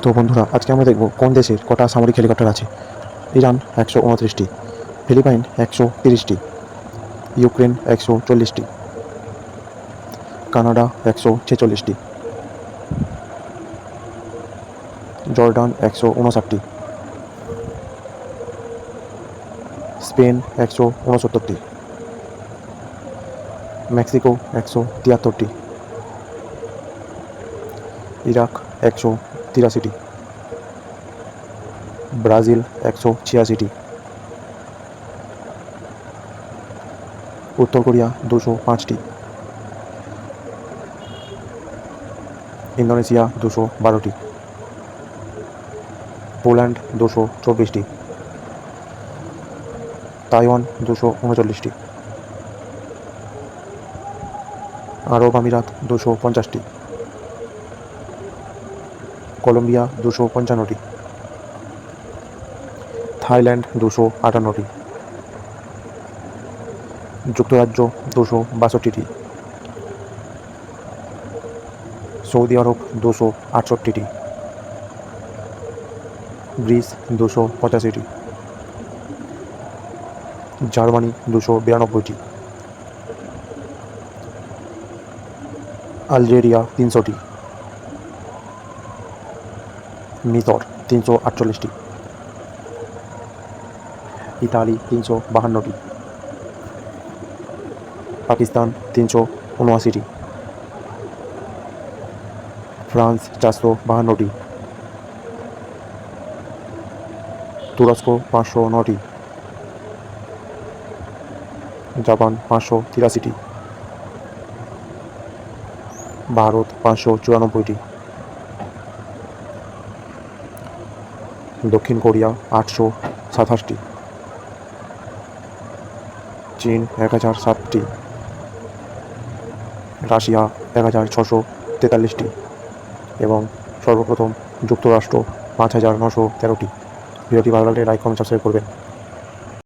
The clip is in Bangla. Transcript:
তো বন্ধুরা, আজকে আমরা দেখব কোন দেশের কটা সামরিক হেলিকপ্টার আছে। ইরান 129টি, ফিলিপাইন 130টি, ইউক্রেন 140টি, কানাডা 146টি, জর্ডান 159টি, স্পেন 169টি, মেক্সিকো 173টি, ইরাক 183টি, ব্রাজিল 186টি, উত্তর কোরিয়া 205টি, ইন্দোনেশিয়া 212টি, পোল্যান্ড 224টি, তাইওয়ান 239টি, আরব আমিরাত 250টি, কলম্বিয়া 255টি, থাইল্যান্ড 258টি, যুক্তরাজ্য 262টি, সৌদি আরব 268টি, গ্রিস 285টি, জার্মানি 292টি, আলজেরিয়া 300টি, মিশর 348টি, ইতালি 352টি, পাকিস্তান 379টি, ফ্রান্স 452টি, তুরস্ক 509টি, জাপান 583টি, ভারত 594টি, দক্ষিণ কোরিয়া 827টি, চীন 1007টি, রাশিয়া 1643টি এবং সর্বপ্রথম যুক্তরাষ্ট্র 5913টি। ভিডিওটি ভালো লাগলে লাইক কমেন্ট সাবস্ক্রাইব করবেন।